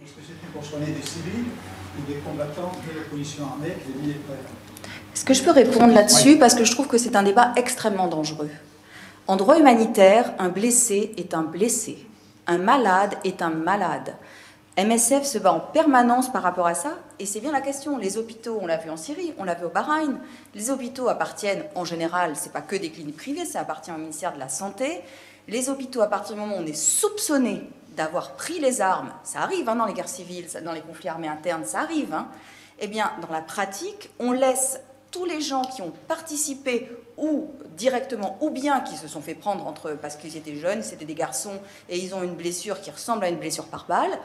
Est-ce que c'est plus concerné des civils ou des combattants de l'opposition armée, des militaires? Est-ce que je peux répondre là-dessus? Parce que je trouve que c'est un débat extrêmement dangereux. En droit humanitaire, un blessé est un blessé. Un malade est un malade. MSF se bat en permanence par rapport à ça, et c'est bien la question. Les hôpitaux, on l'a vu en Syrie, on l'a vu au Bahreïn, les hôpitaux appartiennent, en général, c'est pas que des cliniques privées, ça appartient au ministère de la Santé. Les hôpitaux, à partir du moment où on est soupçonné d'avoir pris les armes, ça arrive hein, dans les guerres civiles, dans les conflits armés internes, ça arrive, hein, eh bien, dans la pratique, on laisse tous les gens qui ont participé ou directement ou bien qui se sont fait prendre entre parce qu'ils étaient jeunes, c'était des garçons et ils ont une blessure qui ressemble à une blessure par balle,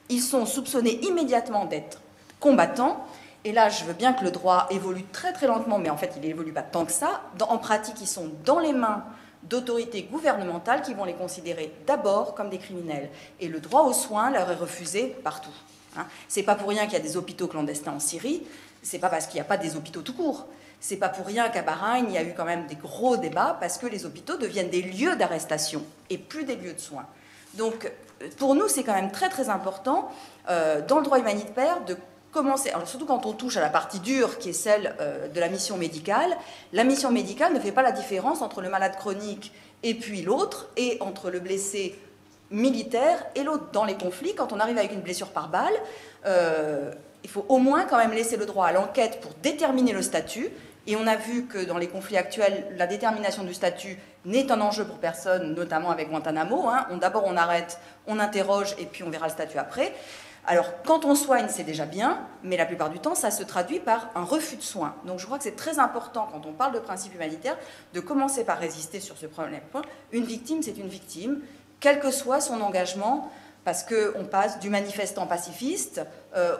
ils sont soupçonnés immédiatement d'être combattants. Et là, je veux bien que le droit évolue très très lentement, mais en fait, il n'évolue pas tant que ça. En pratique, ils sont dans les mains d'autorités gouvernementales qui vont les considérer d'abord comme des criminels. Et le droit aux soins leur est refusé partout. Hein. C'est pas pour rien qu'il y a des hôpitaux clandestins en Syrie. C'est pas parce qu'il n'y a pas des hôpitaux tout court. C'est pas pour rien qu'à Bahreïn, il y a eu quand même des gros débats parce que les hôpitaux deviennent des lieux d'arrestation et plus des lieux de soins. Donc, pour nous, c'est quand même très très important dans le droit humanitaire de commencer, alors surtout quand on touche à la partie dure qui est celle de la mission médicale. La mission médicale ne fait pas la différence entre le malade chronique et puis l'autre, et entre le blessé militaire et l'autre. Dans les conflits, quand on arrive avec une blessure par balle, il faut au moins quand même laisser le droit à l'enquête pour déterminer le statut. Et on a vu que dans les conflits actuels, la détermination du statut n'est un enjeu pour personne, notamment avec Guantanamo. Hein. D'abord, on arrête, on interroge, et puis on verra le statut après. Alors, quand on soigne, c'est déjà bien, mais la plupart du temps, ça se traduit par un refus de soins. Donc, je crois que c'est très important, quand on parle de principe humanitaire, de commencer par résister sur ce problème. Une victime, c'est une victime, quel que soit son engagement, parce qu'on passe du manifestant pacifiste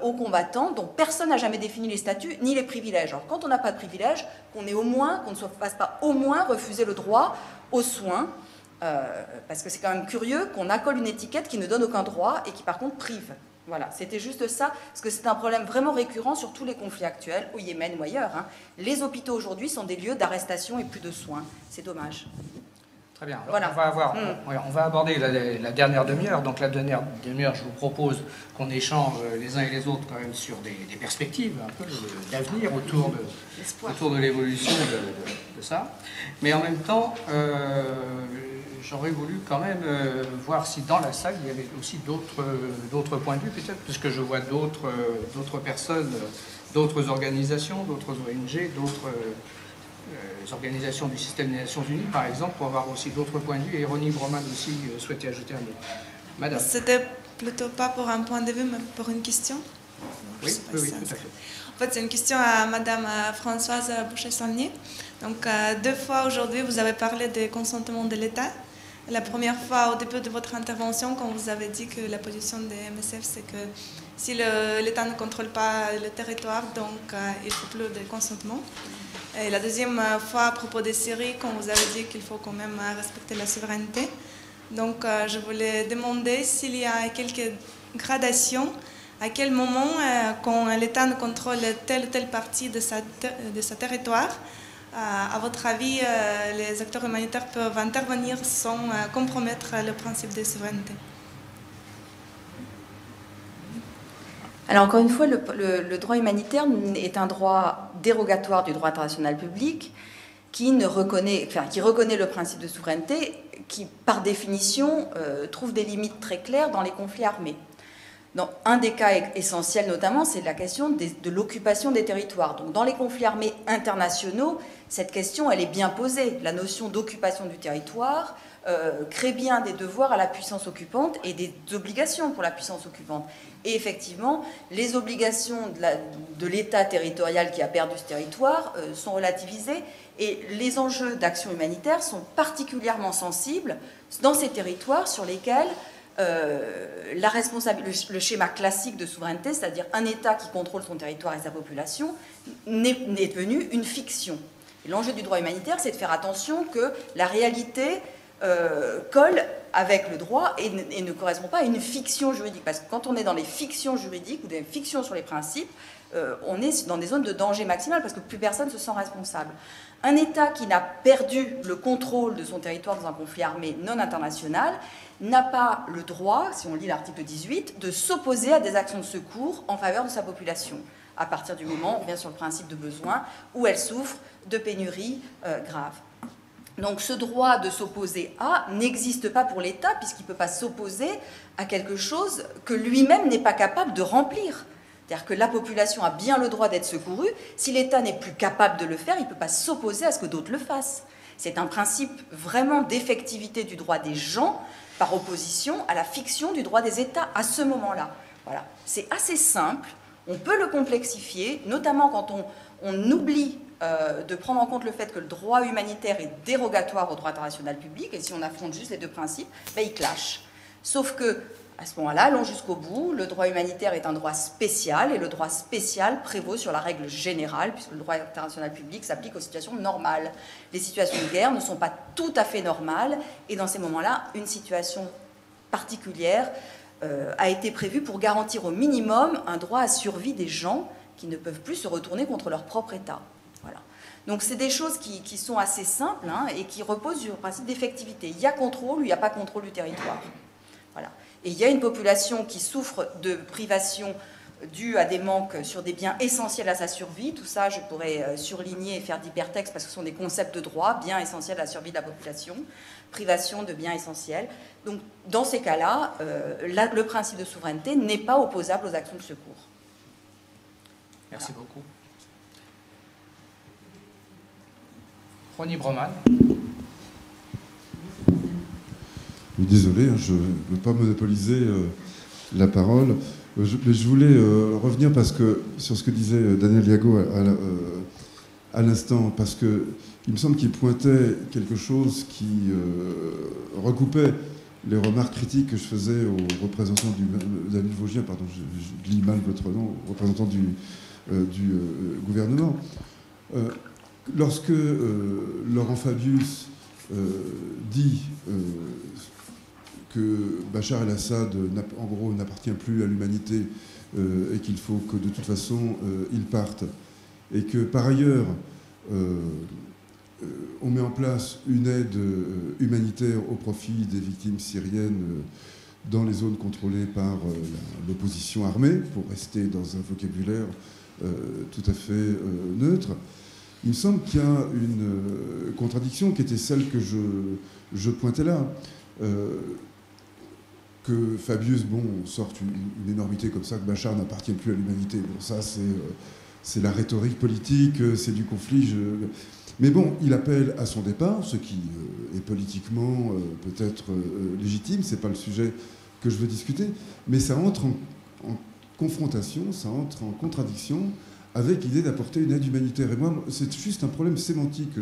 au combattant dont personne n'a jamais défini les statuts ni les privilèges. Alors quand on n'a pas de privilèges, qu'on ne se fasse pas au moins refuser le droit aux soins, parce que c'est quand même curieux qu'on accole une étiquette qui ne donne aucun droit et qui par contre prive. Voilà, c'était juste ça, parce que c'est un problème vraiment récurrent sur tous les conflits actuels, au Yémen ou ailleurs. Hein. Les hôpitaux aujourd'hui sont des lieux d'arrestation et plus de soins. C'est dommage. Très bien. Alors, voilà. on va aborder la dernière demi-heure. Donc la dernière demi-heure, je vous propose qu'on échange les uns et les autres quand même sur des perspectives un peu d'avenir autour de l'évolution de ça. Mais en même temps, j'aurais voulu quand même voir si dans la salle, il y avait aussi d'autres points de vue peut-être, puisque je vois d'autres personnes, d'autres organisations, d'autres ONG, d'autres... organisations du système des Nations Unies, par exemple, pour avoir aussi d'autres points de vue. Et Ronnie Broman aussi souhaitait ajouter un mot. Madame. C'était plutôt pas pour un point de vue, mais pour une question. Oui, tout à fait. En fait, c'est une question à Madame Françoise Boucher-Saulnier. Donc, deux fois aujourd'hui, vous avez parlé des consentements de l'État. La première fois, au début de votre intervention, quand vous avez dit que la position des MSF, c'est que si l'État ne contrôle pas le territoire, donc il ne faut plus de consentement. Et la deuxième fois, à propos des Syries, quand vous avez dit qu'il faut quand même respecter la souveraineté. Donc, je voulais demander s'il y a quelques gradations, à quel moment, quand l'État ne contrôle telle ou telle partie de sa territoire, à votre avis, les acteurs humanitaires peuvent intervenir sans compromettre le principe de souveraineté. Alors encore une fois, le droit humanitaire est un droit dérogatoire du droit international public qui reconnaît le principe de souveraineté, qui par définition trouve des limites très claires dans les conflits armés. Donc, un des cas essentiels notamment, c'est la question de l'occupation des territoires. Donc, dans les conflits armés internationaux, cette question, elle est bien posée. La notion d'occupation du territoire crée bien des devoirs à la puissance occupante et des obligations pour la puissance occupante. Et effectivement, les obligations de l'État territorial qui a perdu ce territoire sont relativisées et les enjeux d'action humanitaire sont particulièrement sensibles dans ces territoires sur lesquels le schéma classique de souveraineté, c'est-à-dire un État qui contrôle son territoire et sa population, n'est devenu une fiction. L'enjeu du droit humanitaire, c'est de faire attention que la réalité colle avec le droit et ne correspond pas à une fiction juridique. Parce que quand on est dans les fictions juridiques ou des fictions sur les principes, on est dans des zones de danger maximal parce que plus personne ne se sent responsable. Un État qui n'a perdu le contrôle de son territoire dans un conflit armé non international n'a pas le droit, si on lit l'article 18, de s'opposer à des actions de secours en faveur de sa population, à partir du moment, on revient sur le principe de besoin, où elle souffre de pénuries graves. Donc ce droit de s'opposer à n'existe pas pour l'État, puisqu'il ne peut pas s'opposer à quelque chose que lui-même n'est pas capable de remplir. C'est-à-dire que la population a bien le droit d'être secourue. Si l'État n'est plus capable de le faire, il ne peut pas s'opposer à ce que d'autres le fassent. C'est un principe vraiment d'effectivité du droit des gens par opposition à la fiction du droit des États à ce moment-là. Voilà. C'est assez simple, on peut le complexifier, notamment quand on oublie de prendre en compte le fait que le droit humanitaire est dérogatoire au droit international public, et si on affronte juste les deux principes, ben, ils clashent. Sauf que, à ce moment-là, allons jusqu'au bout, le droit humanitaire est un droit spécial, et le droit spécial prévaut sur la règle générale, puisque le droit international public s'applique aux situations normales. Les situations de guerre ne sont pas tout à fait normales, et dans ces moments-là, une situation particulière a été prévue pour garantir au minimum un droit à survie des gens qui ne peuvent plus se retourner contre leur propre État. Voilà. Donc c'est des choses qui sont assez simples et qui reposent sur le principe d'effectivité. Il y a contrôle ou il n'y a pas contrôle du territoire. Voilà. Et il y a une population qui souffre de privations dues à des manques sur des biens essentiels à sa survie. Tout ça, je pourrais surligner et faire d'hypertexte parce que ce sont des concepts de droit, biens essentiels à la survie de la population, privation de biens essentiels. Donc dans ces cas-là, le principe de souveraineté n'est pas opposable aux actions de secours. Merci beaucoup. Ronnie Broman. Désolé, je ne veux pas monopoliser la parole. Mais je voulais revenir sur ce que disait Daniel Yago à l'instant, parce qu'il me semble qu'il pointait quelque chose qui recoupait les remarques critiques que je faisais aux représentants Daniel Vosgien, pardon, je lis mal votre nom, aux représentants du gouvernement. Lorsque Laurent Fabius dit que Bachar el-Assad, en gros, n'appartient plus à l'humanité et qu'il faut que, de toute façon, il parte, et que, par ailleurs, on met en place une aide humanitaire au profit des victimes syriennes dans les zones contrôlées par l'opposition armée, pour rester dans un vocabulaire tout à fait neutre. Il me semble qu'il y a une contradiction qui était celle que je pointais là. Que Fabius, sorte une énormité comme ça, que Bachar n'appartient plus à l'humanité. Bon, ça, c'est la rhétorique politique, c'est du conflit. Mais bon, il appelle à son départ, ce qui est politiquement peut-être légitime, c'est pas le sujet que je veux discuter, mais ça entre en confrontation, ça entre en contradiction avec l'idée d'apporter une aide humanitaire. Et moi, c'est juste un problème sémantique.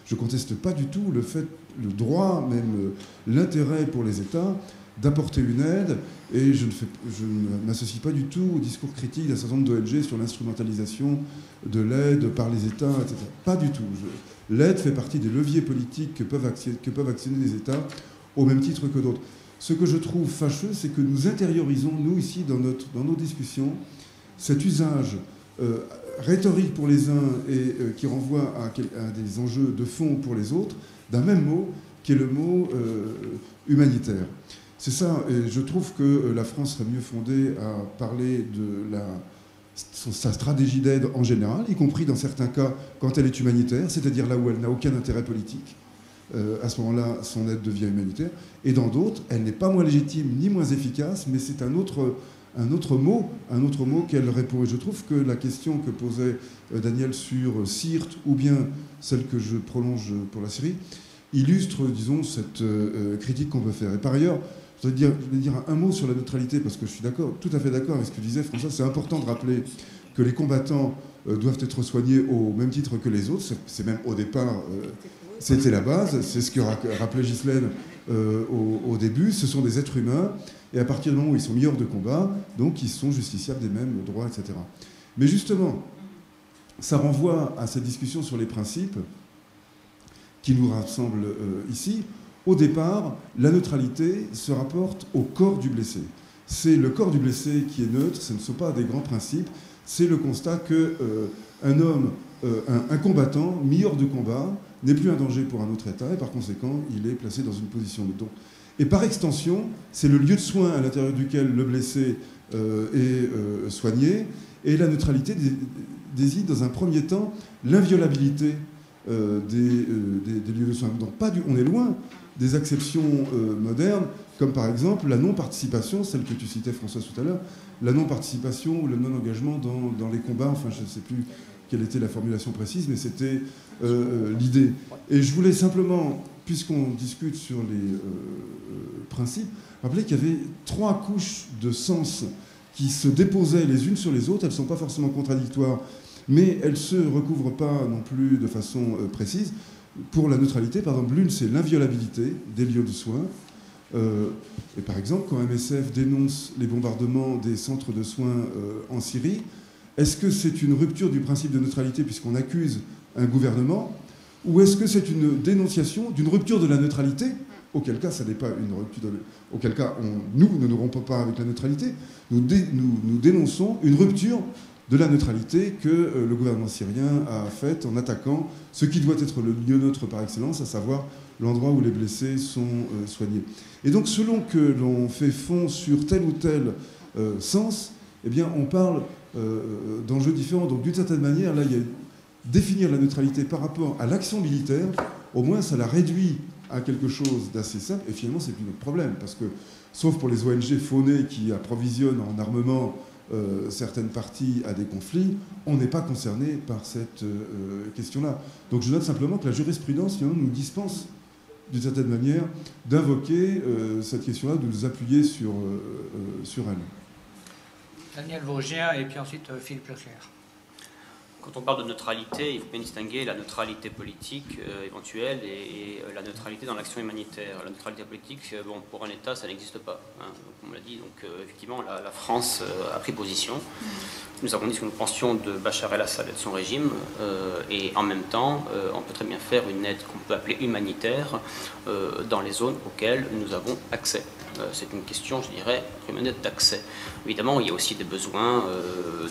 Je conteste pas du tout le droit, même l'intérêt pour les États d'apporter une aide, et je ne m'associe pas du tout au discours critique d'un certain nombre d'ONG sur l'instrumentalisation de l'aide par les États, etc. Pas du tout. L'aide fait partie des leviers politiques que peuvent actionner les États au même titre que d'autres. Ce que je trouve fâcheux, c'est que nous intériorisons, nous, ici, dans nos discussions, cet usage rhétorique pour les uns et qui renvoie à des enjeux de fond pour les autres, d'un même mot, qui est le mot humanitaire. C'est ça, et je trouve que la France serait mieux fondée à parler de sa stratégie d'aide en général, y compris dans certains cas quand elle est humanitaire, c'est-à-dire là où elle n'a aucun intérêt politique. À ce moment-là, son aide devient humanitaire. Et dans d'autres, elle n'est pas moins légitime ni moins efficace, mais c'est un autre mot qu'elle répond. Et je trouve que la question que posait Daniel sur Sirte, ou bien celle que je prolonge pour la Syrie, illustre, disons, cette critique qu'on peut faire. Et par ailleurs, je voudrais dire un mot sur la neutralité, parce que je suis tout à fait d'accord avec ce que disait François. C'est important de rappeler que les combattants doivent être soignés au même titre que les autres. C'est même au départ, c'était la base. C'est ce que rappelait Ghislaine au début. Ce sont des êtres humains, et à partir du moment où ils sont mis hors de combat, donc ils sont justiciables des mêmes droits, etc. Mais justement, ça renvoie à cette discussion sur les principes qui nous rassemble ici. Au départ, la neutralité se rapporte au corps du blessé. C'est le corps du blessé qui est neutre, ce ne sont pas des grands principes, c'est le constat qu'un homme un combattant mis hors de combat n'est plus un danger pour un autre État et par conséquent, il est placé dans une position de don. Et par extension, c'est le lieu de soins à l'intérieur duquel le blessé est soigné, et la neutralité désigne dans un premier temps l'inviolabilité des lieux de soins. Donc on est loin des acceptions modernes, comme par exemple la non-participation, celle que tu citais François tout à l'heure, la non-participation ou le non-engagement dans les combats, enfin je ne sais plus quelle était la formulation précise, mais c'était l'idée. Et je voulais simplement, puisqu'on discute sur les principes, rappeler qu'il y avait 3 couches de sens qui se déposaient les unes sur les autres. Elles ne sont pas forcément contradictoires, mais elles ne se recouvrent pas non plus de façon précise. Pour la neutralité, par exemple, l'une, c'est l'inviolabilité des lieux de soins. Et par exemple, quand MSF dénonce les bombardements des centres de soins en Syrie, est-ce que c'est une rupture du principe de neutralité puisqu'on accuse un gouvernement, ou est-ce que c'est une dénonciation d'une rupture de la neutralité? Auquel cas, ça n'est pas une rupture. Auquel cas, nous ne rompons pas avec la neutralité. Nous dénonçons une rupture de la neutralité que le gouvernement syrien a faite en attaquant ce qui doit être le lieu neutre par excellence, à savoir l'endroit où les blessés sont soignés. Et donc, selon que l'on fait fond sur tel ou tel sens, eh bien, on parle d'enjeux différents. Donc, d'une certaine manière, là, il y a définir la neutralité par rapport à l'action militaire, au moins, ça la réduit à quelque chose d'assez simple. Et finalement, c'est plus notre problème, parce que, sauf pour les ONG faunées qui approvisionnent en armement certaines parties à des conflits, on n'est pas concerné par cette question-là. Donc je note simplement que la jurisprudence finalement, nous dispense, d'une certaine manière, d'invoquer cette question-là, de nous appuyer sur elle. Daniel Vosgien et puis ensuite Philippe Leclerc. Quand on parle de neutralité, il faut bien distinguer la neutralité politique éventuelle et la neutralité dans l'action humanitaire. La neutralité politique, bon, pour un État, ça n'existe pas. Hein, comme on l'a dit, donc effectivement, la France a pris position. Nous avons dit ce que nous pensions de Bachar el-Assad et de son régime, et en même temps, on peut très bien faire une aide qu'on peut appeler humanitaire dans les zones auxquelles nous avons accès. C'est une question, je dirais, humanitaire d'accès. Évidemment, il y a aussi des besoins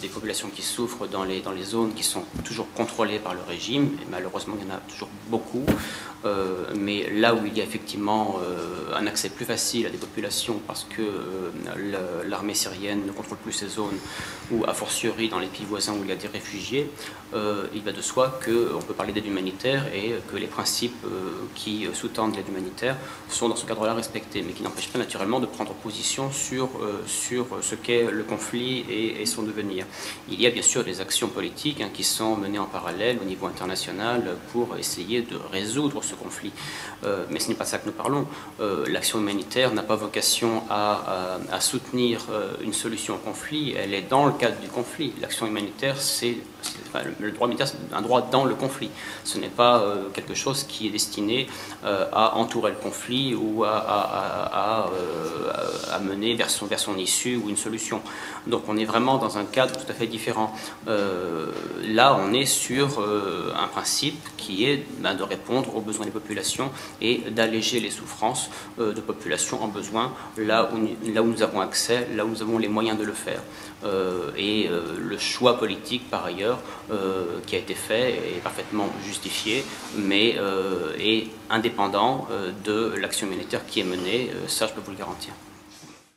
des populations qui souffrent dans les zones qui sont toujours contrôlées par le régime, et malheureusement, il y en a toujours beaucoup. Mais là où il y a effectivement un accès plus facile à des populations parce que l'armée syrienne ne contrôle plus ces zones, ou a fortiori dans les pays voisins où il y a des réfugiés, il va de soi qu'on peut parler d'aide humanitaire et que les principes qui sous-tendent l'aide humanitaire sont dans ce cadre-là respectés, mais qui n'empêchent pas naturellement de prendre position sur ce qu'est le conflit et son devenir. Il y a bien sûr des actions politiques qui sont menées en parallèle au niveau international pour essayer de résoudre ce conflit. Mais ce n'est pas ça que nous parlons. L'action humanitaire n'a pas vocation à soutenir une solution au conflit, elle est dans le cadre du conflit. L'action humanitaire, le droit humanitaire, c'est un droit dans le conflit. Ce n'est pas quelque chose qui est destiné à entourer le conflit ou à mener vers son issue ou une solution. Donc on est vraiment dans un cadre tout à fait différent. Là, on est sur un principe qui est de répondre aux besoins des populations et d'alléger les souffrances de populations en besoin là où nous avons accès, là où nous avons les moyens de le faire. Le choix politique, par ailleurs, qui a été fait est parfaitement justifié, mais est indépendant de l'action humanitaire qui est menée, ça je peux vous le garantir.